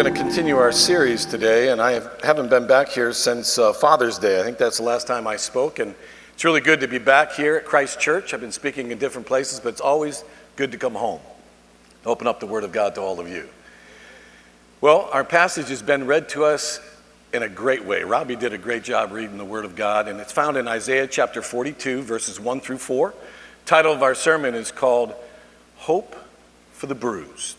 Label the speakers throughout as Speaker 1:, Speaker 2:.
Speaker 1: We're going to continue our series today, and I haven't been back here since Father's Day. I think that's the last time I spoke, and it's really good to be back here at Christ Church. I've been speaking in different places, but it's always good to come home, open up the Word of God to all of you. Well, our passage has been read to us in a great way. Robbie did a great job reading the Word of God, and it's found in Isaiah chapter 42, verses 1 through 4. The title of our sermon is called Hope for the Bruised.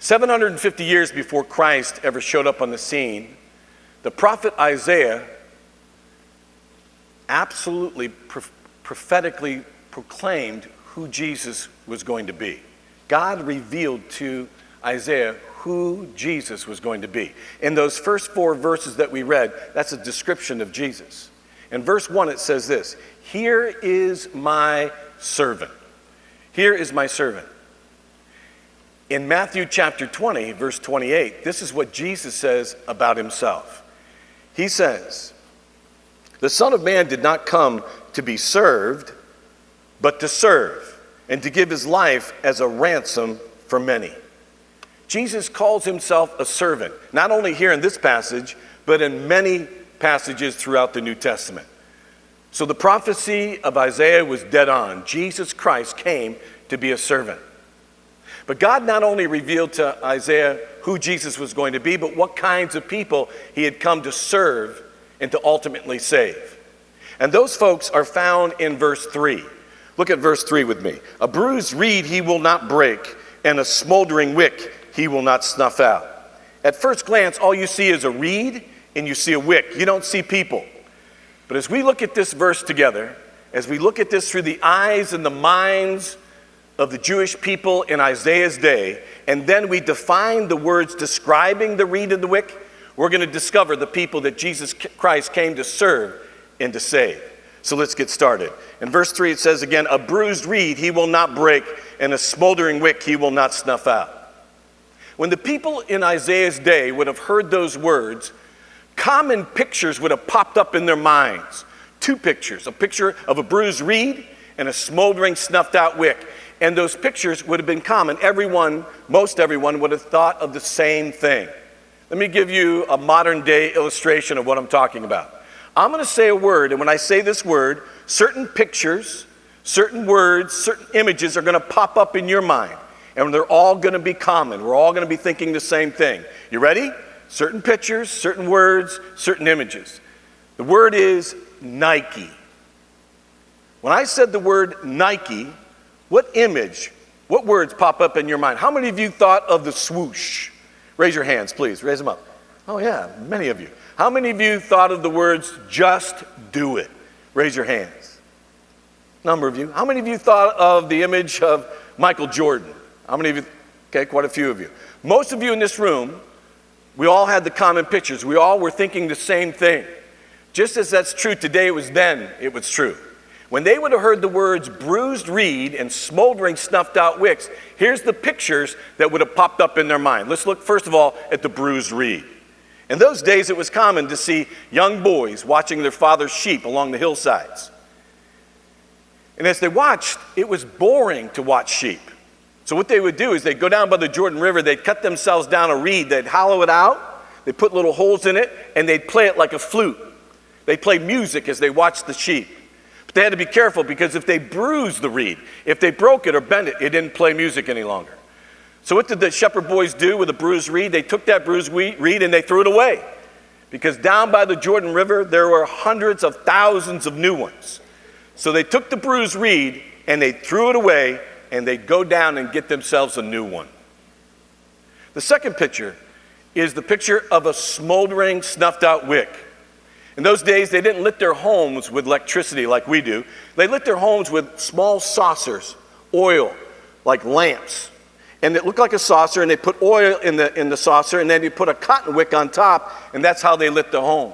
Speaker 1: 750 years before Christ ever showed up on the scene, the prophet Isaiah absolutely prophetically proclaimed who Jesus was going to be. God revealed to Isaiah who Jesus was going to be. In those first 4 verses that we read, that's a description of Jesus. In verse 1 it says this, "Here is my servant. Here is my servant." In Matthew chapter 20, verse 28, this is what Jesus says about himself. He says, "The Son of Man did not come to be served, but to serve, and to give his life as a ransom for many." Jesus calls himself a servant, not only here in this passage, but in many passages throughout the New Testament. So the prophecy of Isaiah was dead on. Jesus Christ came to be a servant. But God not only revealed to Isaiah who Jesus was going to be, but what kinds of people he had come to serve and to ultimately save. And those folks are found in verse 3. Look at verse 3 with me. "A bruised reed he will not break, and a smoldering wick he will not snuff out." At first glance, all you see is a reed and you see a wick. You don't see people. But as we look at this verse together, as we look at this through the eyes and the minds of the Jewish people in Isaiah's day, and then we define the words describing the reed and the wick, we're going to discover the people that Jesus Christ came to serve and to save. So let's get started. In verse 3 it says again, "A bruised reed he will not break, and a smoldering wick he will not snuff out." When the people in Isaiah's day would have heard those words, common pictures would have popped up in their minds. 2 pictures, a picture of a bruised reed and a smoldering, snuffed out wick. And those pictures would have been common. Most everyone would have thought of the same thing. Let me give you a modern day illustration of what I'm talking about. I'm going to say a word, and when I say this word, certain pictures, certain words, certain images are going to pop up in your mind. And they're all going to be common. We're all going to be thinking the same thing. You ready? Certain pictures, certain words, certain images. The word is Nike. When I said the word Nike, what image, what words pop up in your mind? How many of you thought of the swoosh? Raise your hands, please. Raise them up. Oh, yeah, many of you. How many of you thought of the words just do it? Raise your hands. Number of you. How many of you thought of the image of Michael Jordan? How many of you? Okay, quite a few of you. Most of you in this room, we all had the common pictures. We all were thinking the same thing. Just as that's true today, it was then, it was true. When they would have heard the words bruised reed and smoldering snuffed out wicks, here's the pictures that would have popped up in their mind. Let's look first of all at the bruised reed. In those days, it was common to see young boys watching their father's sheep along the hillsides. And as they watched, it was boring to watch sheep. So what they would do is they'd go down by the Jordan River, they'd cut themselves down a reed, they'd hollow it out, they'd put little holes in it, and they'd play it like a flute. They'd play music as they watched the sheep. But they had to be careful because if they bruised the reed, if they broke it or bent it, it didn't play music any longer. So what did the shepherd boys do with a bruised reed? They took that bruised reed and they threw it away. Because down by the Jordan River, there were hundreds of thousands of new ones. So they took the bruised reed and they threw it away, and they'd go down and get themselves a new one. The second picture is the picture of a smoldering, snuffed out wick. In those days, they didn't lit their homes with electricity like we do. They lit their homes with small saucers, oil, like lamps. And it looked like a saucer, and they put oil in the saucer, and then you put a cotton wick on top, and that's how they lit the home.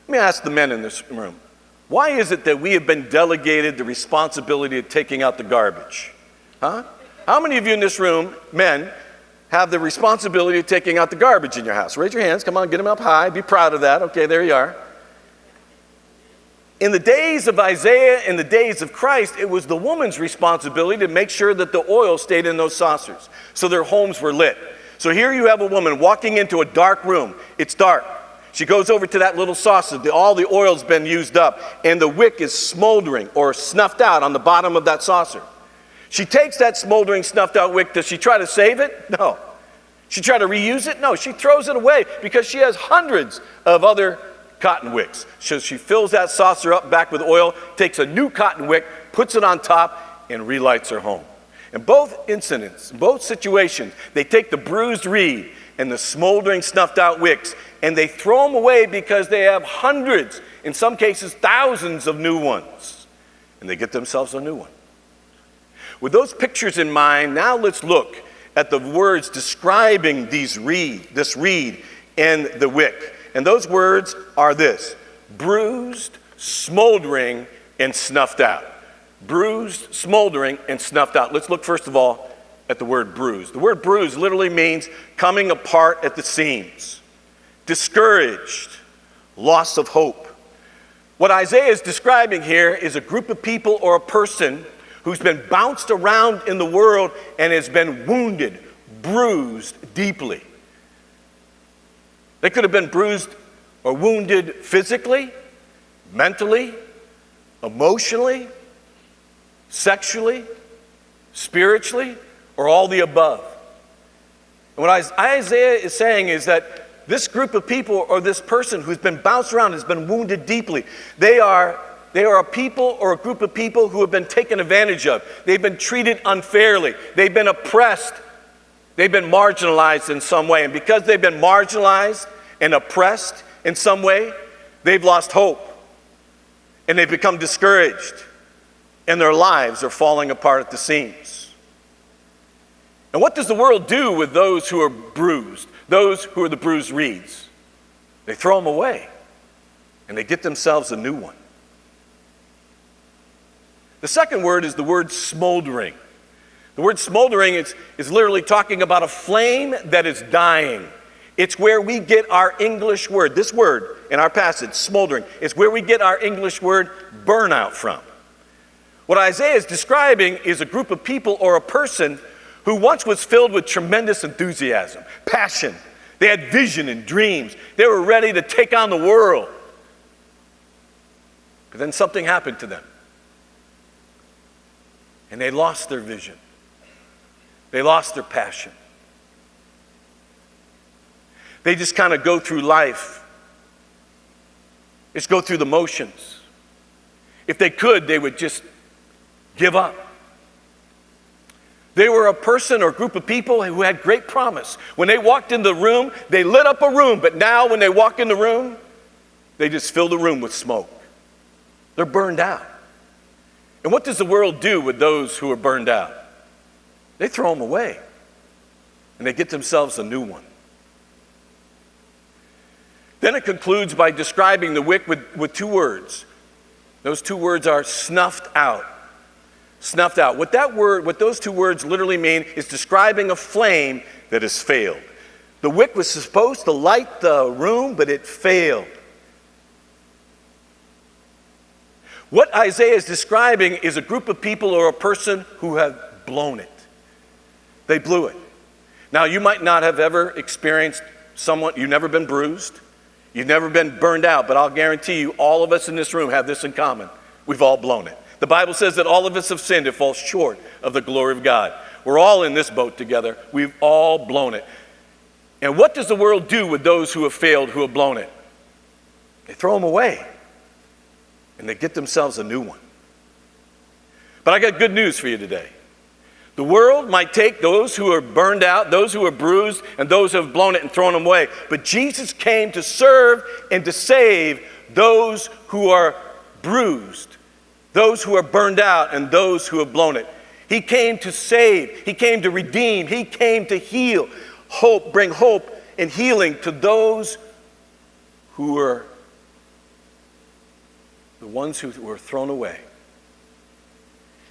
Speaker 1: Let me ask the men in this room, why is it that we have been delegated the responsibility of taking out the garbage? Huh? How many of you in this room, men, have the responsibility of taking out the garbage in your house? Raise your hands. Come on, get them up high. Be proud of that. Okay, there you are. In the days of Isaiah, in the days of Christ, it was the woman's responsibility to make sure that the oil stayed in those saucers so their homes were lit. So here you have a woman walking into a dark room. It's dark. She goes over to that little saucer. All the oil's been used up, and the wick is smoldering or snuffed out on the bottom of that saucer. She takes that smoldering, snuffed out wick. Does she try to save it? No. She try to reuse it? No. She throws it away because she has hundreds of other cotton wicks. So she fills that saucer up back with oil, takes a new cotton wick, puts it on top, and relights her home. In both incidents, both situations, they take the bruised reed and the smoldering, snuffed out wicks, and they throw them away because they have hundreds, in some cases thousands of new ones. And they get themselves a new one. With those pictures in mind, now let's look at the words describing this reed and the wick. And those words are this: bruised, smoldering, and snuffed out. Bruised, smoldering, and snuffed out. Let's look first of all at the word bruised. The word bruised literally means coming apart at the seams, discouraged, loss of hope. What Isaiah is describing here is a group of people or a person who's been bounced around in the world and has been wounded, bruised deeply. They could have been bruised or wounded physically, mentally, emotionally, sexually, spiritually, or all the above. And what Isaiah is saying is that this group of people or this person who's been bounced around has been wounded deeply. They are a people or a group of people who have been taken advantage of. They've been treated unfairly. They've been oppressed. They've been marginalized in some way. And because they've been marginalized and oppressed in some way, they've lost hope. And they've become discouraged. And their lives are falling apart at the seams. And what does the world do with those who are bruised, those who are the bruised reeds? They throw them away, and they get themselves a new one. The second word is the word smoldering. The word smoldering is literally talking about a flame that is dying. It's where we get our English word. This word in our passage, smoldering, is where we get our English word burnout from. What Isaiah is describing is a group of people or a person who once was filled with tremendous enthusiasm, passion. They had vision and dreams. They were ready to take on the world. But then something happened to them. And they lost their vision. They lost their passion. They just kind of go through life. Just go through the motions. If they could, they would just give up. They were a person or group of people who had great promise. When they walked in the room, they lit up a room. But now when they walk in the room, they just fill the room with smoke. They're burned out. And what does the world do with those who are burned out? They throw them away. And they get themselves a new one. Then it concludes by describing the wick with two words. Those two words are snuffed out. Snuffed out. What those two words literally mean is describing a flame that has failed. The wick was supposed to light the room, but it failed. What Isaiah is describing is a group of people or a person who have blown it. They blew it. Now, you might not have ever experienced you've never been bruised, you've never been burned out, but I'll guarantee you all of us in this room have this in common. We've all blown it. The Bible says that all of us have sinned and fall short of the glory of God. We're all in this boat together. We've all blown it. And what does the world do with those who have failed, who have blown it? They throw them away. And they get themselves a new one. But I got good news for you today. The world might take those who are burned out, those who are bruised, and those who have blown it and thrown them away. But Jesus came to serve and to save those who are bruised, those who are burned out, and those who have blown it. He came to save. He came to redeem. He came to heal, bring hope and healing to those who were the ones who were thrown away.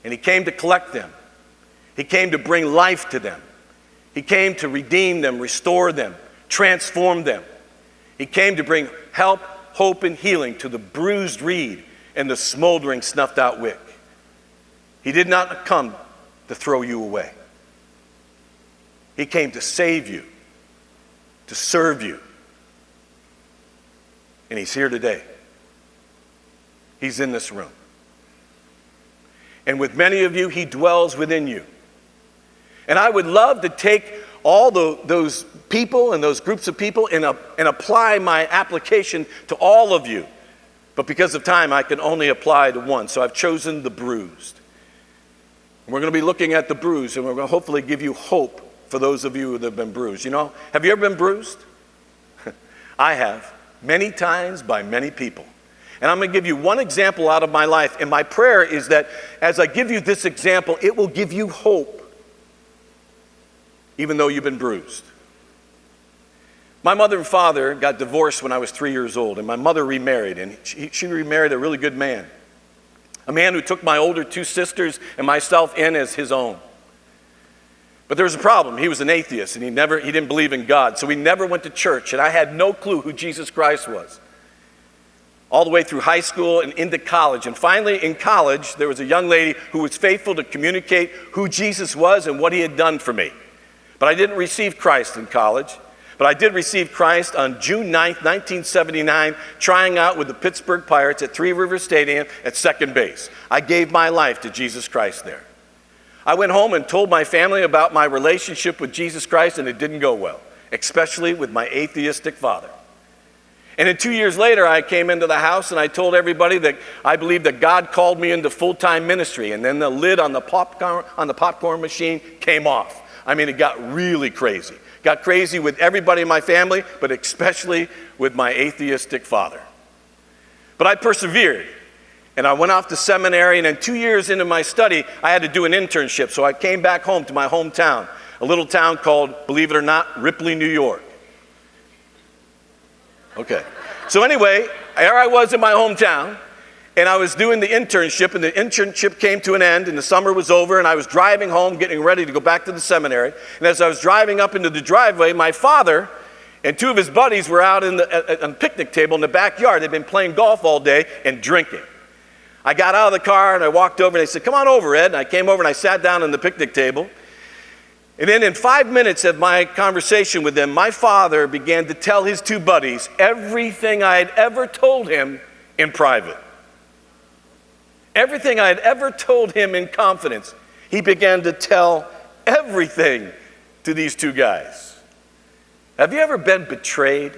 Speaker 1: And he came to collect them. He came to bring life to them. He came to redeem them, restore them, transform them. He came to bring help, hope, and healing to the bruised reed and the smoldering, snuffed out wick. He did not come to throw you away. He came to save you to serve you. And he's here today. He's in this room. And with many of you, he dwells within you. And I would love to take all those people and those groups of people and apply my application to all of you. But because of time, I can only apply to one. So I've chosen the bruised. And we're going to be looking at the bruised, and we're going to hopefully give you hope for those of you that have been bruised. You know, have you ever been bruised? I have, many times by many people. And I'm going to give you one example out of my life. And my prayer is that as I give you this example, it will give you hope, even though you've been bruised. My mother and father got divorced when I was 3 years old, and my mother remarried, and she remarried a really good man. A man who took my older 2 sisters and myself in as his own. But there was a problem. He was an atheist, and he didn't believe in God, so we never went to church, and I had no clue who Jesus Christ was. All the way through high school and into college. And finally, in college, there was a young lady who was faithful to communicate who Jesus was and what he had done for me. But I didn't receive Christ in college. But I did receive Christ on June 9th, 1979, trying out with the Pittsburgh Pirates at Three Rivers Stadium at second base. I gave my life to Jesus Christ there. I went home and told my family about my relationship with Jesus Christ, and it didn't go well, especially with my atheistic father. And then 2 years later, I came into the house and I told everybody that I believed that God called me into full-time ministry. And then the lid on the popcorn machine came off. I mean, it got really crazy. Got crazy with everybody in my family, but especially with my atheistic father. But I persevered. And I went off to seminary, and then 2 years into my study, I had to do an internship. So I came back home to my hometown, a little town called, believe it or not, Ripley, New York. Okay. So anyway, there I was in my hometown, and I was doing the internship, and the internship came to an end, and the summer was over, and I was driving home, getting ready to go back to the seminary. And as I was driving up into the driveway, my father and 2 of his buddies were out on the picnic table in the backyard. They'd been playing golf all day and drinking. I got out of the car, and I walked over, and they said, "Come on over, Ed." And I came over, and I sat down on the picnic table. And then in 5 minutes of my conversation with them, my father began to tell his 2 buddies everything I had ever told him in private. Everything I had ever told him in confidence. He began to tell everything to these 2 guys. Have you ever been betrayed?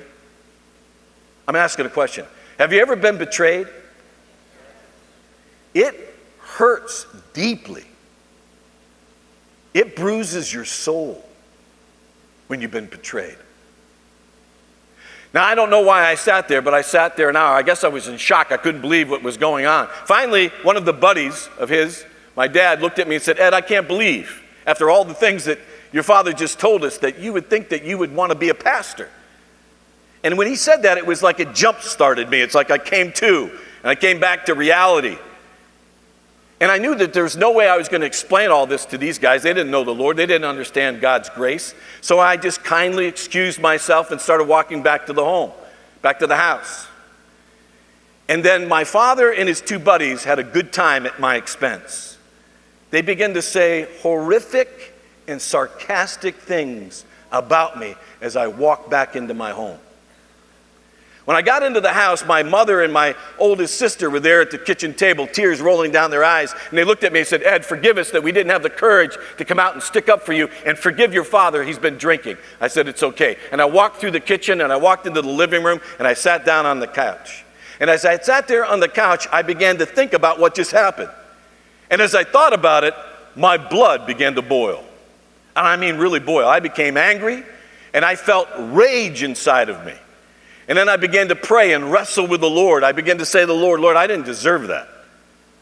Speaker 1: I'm asking a question. Have you ever been betrayed? It hurts deeply. It bruises your soul when you've been betrayed. Now, I don't know why I sat there, but I sat there an hour. I guess I was in shock. I couldn't believe what was going on. Finally, one of the buddies of his, my dad, looked at me and said, "Ed, I can't believe, after all the things that your father just told us, that you would think that you would want to be a pastor." And when he said that, it was like it jump-started me. It's like I came to, and I came back to reality. And I knew that there was no way I was going to explain all this to these guys. They didn't know the Lord. They didn't understand God's grace. So I just kindly excused myself and started walking back to the home, back to the house. And then my father and his 2 buddies had a good time at my expense. They began to say horrific and sarcastic things about me as I walked back into my home. When I got into the house, my mother and my oldest sister were there at the kitchen table, tears rolling down their eyes, and they looked at me and said, "Ed, forgive us that we didn't have the courage to come out and stick up for you, and forgive your father, he's been drinking." I said, "It's okay." And I walked through the kitchen, and I walked into the living room, and I sat down on the couch. And as I sat there on the couch, I began to think about what just happened. And as I thought about it, my blood began to boil. And I mean really boil. I became angry, and I felt rage inside of me. And then I began to pray and wrestle with the Lord. I began to say to the Lord, "Lord, I didn't deserve that.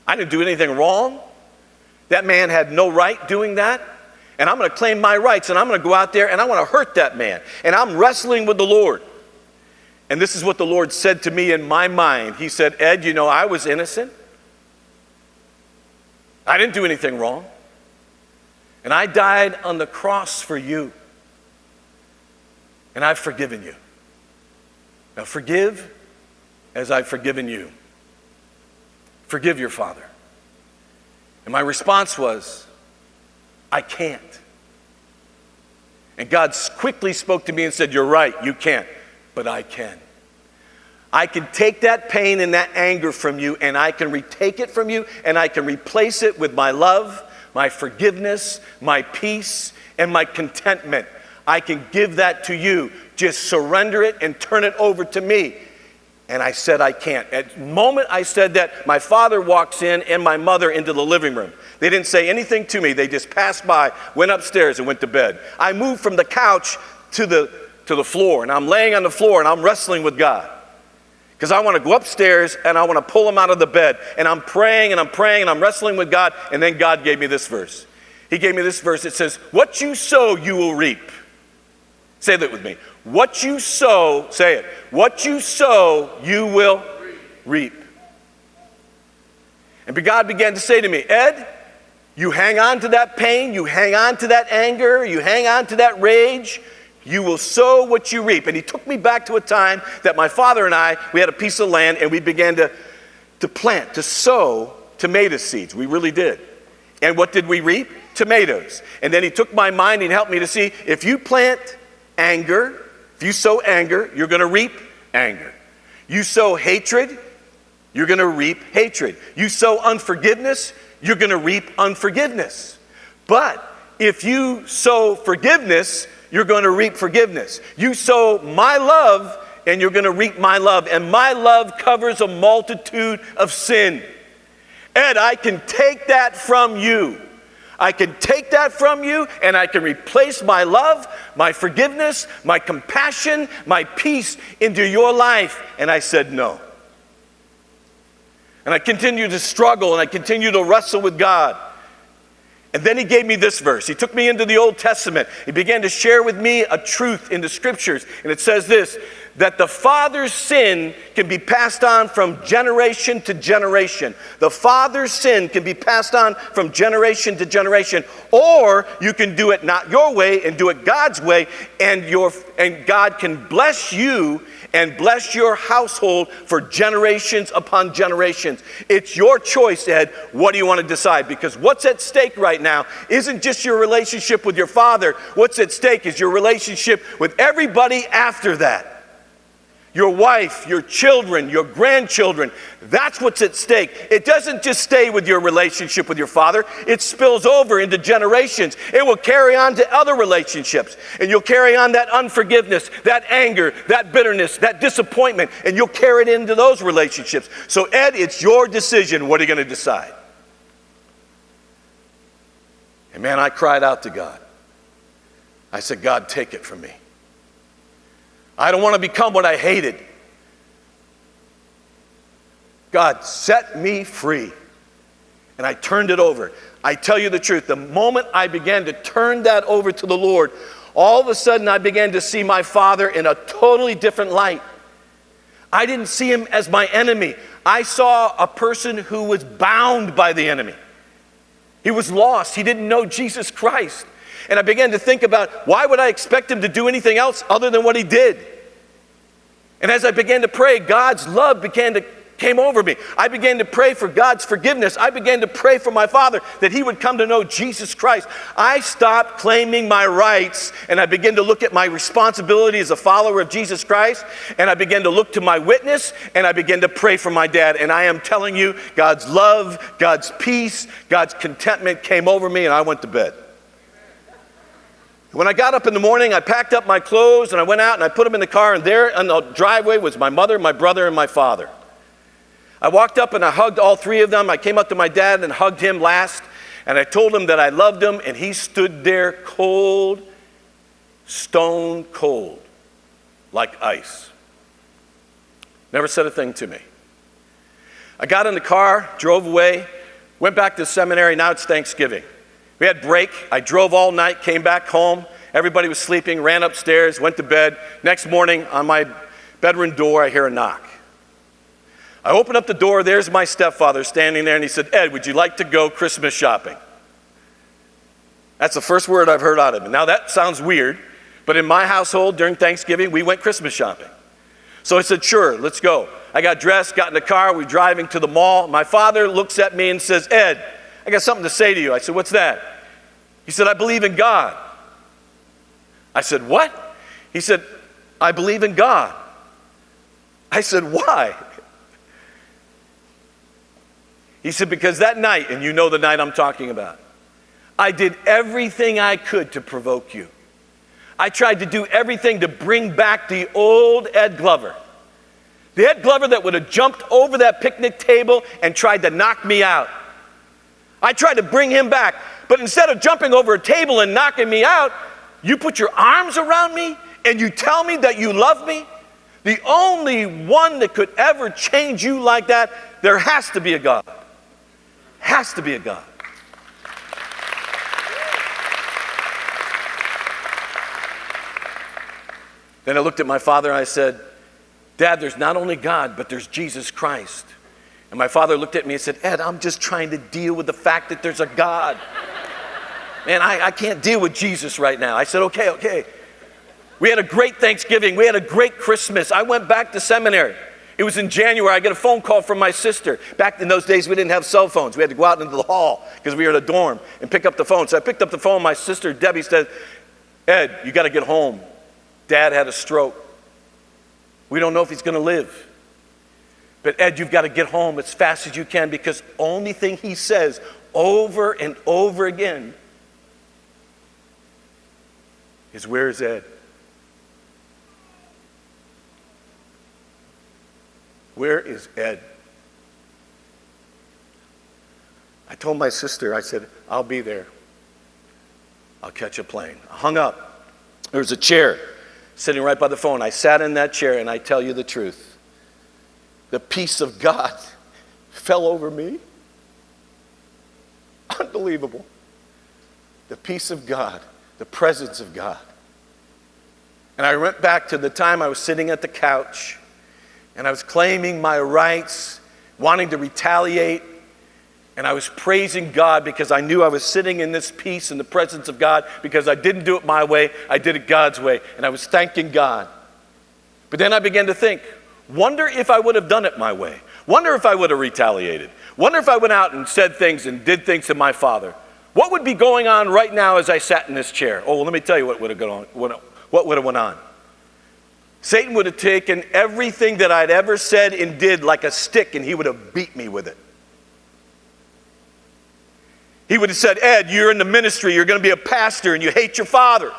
Speaker 1: I didn't do anything wrong. That man had no right doing that. And I'm going to claim my rights, and I'm going to go out there, and I want to hurt that man." And I'm wrestling with the Lord. And this is what the Lord said to me in my mind. He said, "Ed, you know, I was innocent. I didn't do anything wrong. And I died on the cross for you. And I've forgiven you. Now forgive as I've forgiven you. Forgive your father." And my response was, "I can't." And God quickly spoke to me and said, you're right, you can't, but I can. I can take that pain and that anger from you, and I can retake it from you, and I can replace it with my love, my forgiveness, my peace, and my contentment. I can give that to you. Just surrender it and turn it over to me. And I said, I can't. At the moment I said that, my father walks in and my mother into the living room. They didn't say anything to me. They just passed by, went upstairs, and went to bed. I moved from the couch to the floor, and I'm laying on the floor, and I'm wrestling with God. Because I want to go upstairs, and I want to pull him out of the bed. And I'm praying, and I'm praying, and I'm wrestling with God. And then God gave me this verse. He gave me this verse. It says, what you sow, you will reap. Say that with me. What you sow, say it. What you sow, you will reap. And God began to say to me, Ed, you hang on to that pain, you hang on to that anger, you hang on to that rage, you will sow what you reap. And he took me back to a time that my father and I, we had a piece of land, and we began to plant, to sow tomato seeds. We really did. And what did we reap? Tomatoes. And then he took my mind and helped me to see, if you plant anger, if you sow anger, you're going to reap anger. You sow hatred, you're going to reap hatred. You sow unforgiveness, you're going to reap unforgiveness. But if you sow forgiveness, you're going to reap forgiveness. You sow my love, and you're going to reap my love. And my love covers a multitude of sin. Ed, I can take that from you. I can take that from you, and I can replace my love, my forgiveness, my compassion, my peace into your life. And I said no. And I continued to struggle, and I continued to wrestle with God. And then he gave me this verse. He took me into the Old Testament. He began to share with me a truth in the scriptures. And it says this, that the father's sin can be passed on from generation to generation. The father's sin can be passed on from generation to generation. Or you can do it not your way and do it God's way, and God can bless you and bless your household for generations upon generations. It's your choice, Ed. What do you want to decide? Because what's at stake right now isn't just your relationship with your father. What's at stake is your relationship with everybody after that. Your wife, your children, your grandchildren. That's what's at stake. It doesn't just stay with your relationship with your father. It spills over into generations. It will carry on to other relationships. And you'll carry on that unforgiveness, that anger, that bitterness, that disappointment. And you'll carry it into those relationships. So Ed, it's your decision. What are you going to decide? And man, I cried out to God. I said, God, take it from me. I don't want to become what I hated. God, set me free. And I turned it over. I tell you the truth, the moment I began to turn that over to the Lord, all of a sudden I began to see my father in a totally different light. I didn't see him as my enemy. I saw a person who was bound by the enemy. He was lost. He didn't know Jesus Christ. And I began to think about, why would I expect him to do anything else other than what he did? And as I began to pray, God's love came over me. I began to pray for God's forgiveness. I began to pray for my father that he would come to know Jesus Christ. I stopped claiming my rights, and I began to look at my responsibility as a follower of Jesus Christ, and I began to look to my witness, and I began to pray for my dad. And I am telling you, God's love, God's peace, God's contentment came over me, and I went to bed. When I got up in the morning, I packed up my clothes and I went out and I put them in the car, and there on the driveway was my mother, my brother, and my father. I walked up and I hugged all three of them. I came up to my dad and hugged him last, and I told him that I loved him, and he stood there cold, stone cold, like ice. Never said a thing to me. I got in the car, drove away, went back to the seminary. Now it's Thanksgiving. We had break. I drove all night, came back home. Everybody was sleeping, ran upstairs, went to bed. Next morning, on my bedroom door, I hear a knock. I open up the door. There's my stepfather standing there, and he said, Ed, would you like to go Christmas shopping? That's the first word I've heard out of him. Now, that sounds weird, but in my household during Thanksgiving, we went Christmas shopping. So I said, sure, let's go. I got dressed, got in the car. We're driving to the mall. My father looks at me and says, Ed, I got something to say to you. I said, what's that? He said, I believe in God. I said, what? He said, I believe in God. I said, why? He said, because that night, and you know the night I'm talking about, I did everything I could to provoke you. I tried to do everything to bring back the old Ed Glover. The Ed Glover that would have jumped over that picnic table and tried to knock me out. I tried to bring him back, but instead of jumping over a table and knocking me out, you put your arms around me and you tell me that you love me? The only one that could ever change you like that, there has to be a God. Has to be a God. Then I looked at my father and I said, Dad, there's not only God, but there's Jesus Christ. And my father looked at me and said, Ed, I'm just trying to deal with the fact that there's a God. Man, I can't deal with Jesus right now. I said, okay. We had a great Thanksgiving. We had a great Christmas. I went back to seminary. It was in January. I get a phone call from my sister. Back in those days, we didn't have cell phones. We had to go out into the hall because we were in a dorm and pick up the phone. So I picked up the phone. My sister, Debbie, said, Ed, you got to get home. Dad had a stroke. We don't know if he's going to live. But Ed, you've got to get home as fast as you can, because only thing he says over and over again is, where's Ed? Where is Ed? I told my sister, I said, I'll be there. I'll catch a plane. I hung up. There was a chair sitting right by the phone. I sat in that chair, and I tell you the truth. The peace of God fell over me. Unbelievable. The peace of God, the presence of God. And I went back to the time I was sitting at the couch, and I was claiming my rights, wanting to retaliate, and I was praising God because I knew I was sitting in this peace in the presence of God, because I didn't do it my way, I did it God's way, and I was thanking God. But then I began to think, wonder if I would have done it my way. Wonder if I would have retaliated. Wonder if I went out and said things and did things to my father. What would be going on right now as I sat in this chair? Oh, well, let me tell you what would have gone on. What would have went on? Satan would have taken everything that I'd ever said and did like a stick, and he would have beat me with it. He would have said, Ed, you're in the ministry, you're going to be a pastor, and you hate your father.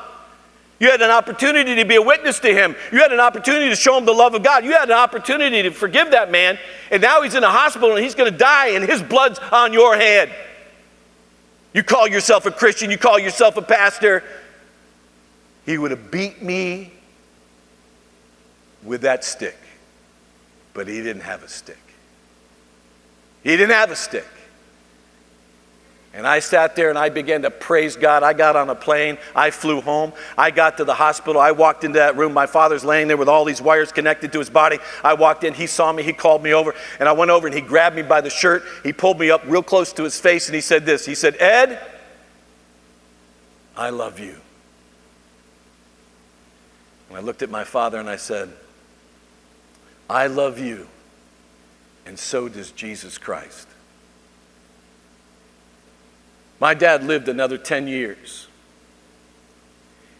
Speaker 1: You had an opportunity to be a witness to him. You had an opportunity to show him the love of God. You had an opportunity to forgive that man, and now he's in a hospital and he's going to die, and his blood's on your head. You call yourself a Christian, you call yourself a pastor. He would have beat me with that stick, but he didn't have a stick. He didn't have a stick. And I sat there and I began to praise God. I got on a plane. I flew home. I got to the hospital. I walked into that room. My father's laying there with all these wires connected to his body. I walked in. He saw me. He called me over. And I went over and he grabbed me by the shirt. He pulled me up real close to his face and he said this. He said, Ed, I love you. And I looked at my father and I said, I love you, and so does Jesus Christ. My dad lived another 10 years.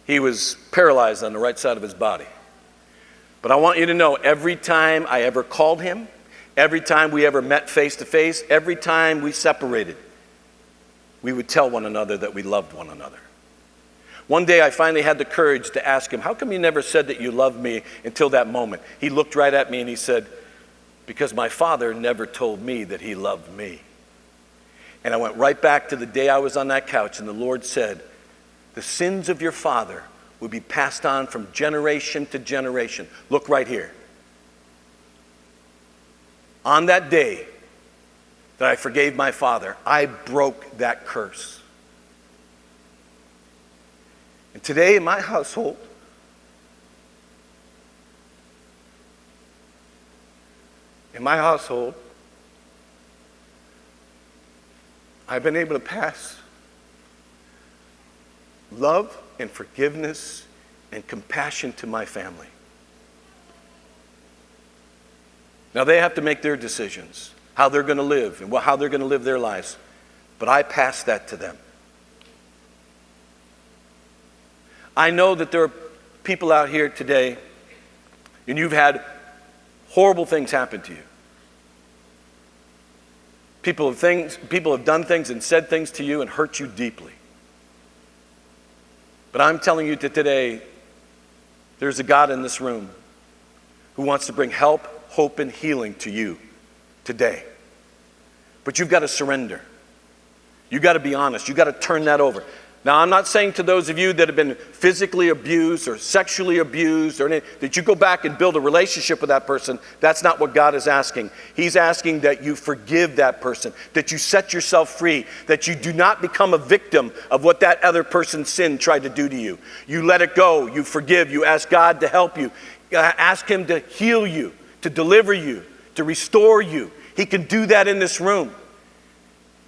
Speaker 1: He was paralyzed on the right side of his body. But I want you to know, every time I ever called him, every time we ever met face to face, every time we separated, we would tell one another that we loved one another. One day I finally had the courage to ask him, how come you never said that you loved me until that moment? He looked right at me and he said, because my father never told me that he loved me. And I went right back to the day I was on that couch, and the Lord said, the sins of your father would be passed on from generation to generation. Look right here. On that day that I forgave my father, I broke that curse. And today in my household, I've been able to pass love and forgiveness and compassion to my family. Now they have to make their decisions, how they're going to live and how they're going to live their lives. But I pass that to them. I know that there are people out here today, and you've had horrible things happen to you. People have done things and said things to you and hurt you deeply. But I'm telling you that today, there's a God in this room who wants to bring help, hope, and healing to you today. But you've got to surrender. You've got to be honest. You've got to turn that over. Now, I'm not saying to those of you that have been physically abused or sexually abused or anything, that you go back and build a relationship with that person. That's not what God is asking. He's asking that you forgive that person, that you set yourself free, that you do not become a victim of what that other person's sin tried to do to you. You let it go. You forgive. You ask God to help you. Ask Him to heal you, to deliver you, to restore you. He can do that in this room.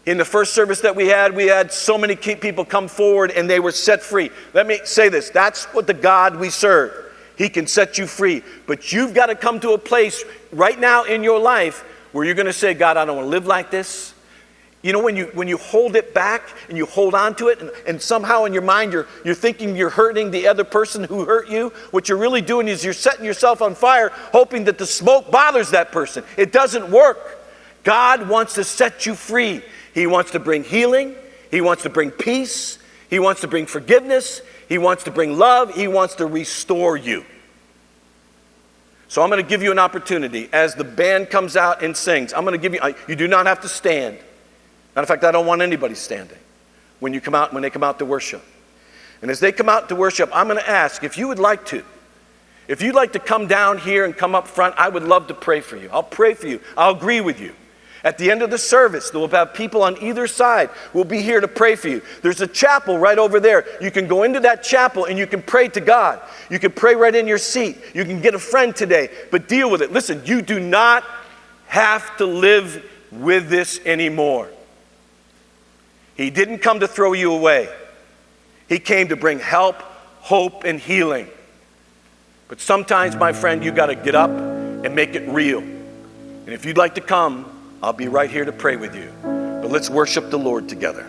Speaker 1: In the first service that we had so many people come forward and they were set free. Let me say this, that's what the God we serve. He can set you free. But you've got to come to a place right now in your life where you're going to say, God, I don't want to live like this. You know, when you hold it back and you hold on to it and somehow in your mind you're thinking you're hurting the other person who hurt you, what you're really doing is you're setting yourself on fire hoping that the smoke bothers that person. It doesn't work. God wants to set you free. He wants to bring healing. He wants to bring peace. He wants to bring forgiveness. He wants to bring love. He wants to restore you. So I'm going to give you an opportunity as the band comes out and sings. I'm going to give you do not have to stand. Matter of fact, I don't want anybody standing when they come out to worship. And as they come out to worship, I'm going to ask if you would like to. If you'd like to come down here and come up front, I would love to pray for you. I'll pray for you. I'll agree with you. At the end of the service, there will have people on either side who will be here to pray for you. There's a chapel right over there. You can go into that chapel and you can pray to God. You can pray right in your seat. You can get a friend today, but deal with it. Listen, you do not have to live with this anymore. He didn't come to throw you away. He came to bring help, hope, and healing. But sometimes, my friend, you got to get up and make it real. And if you'd like to come, I'll be right here to pray with you. But let's worship the Lord together.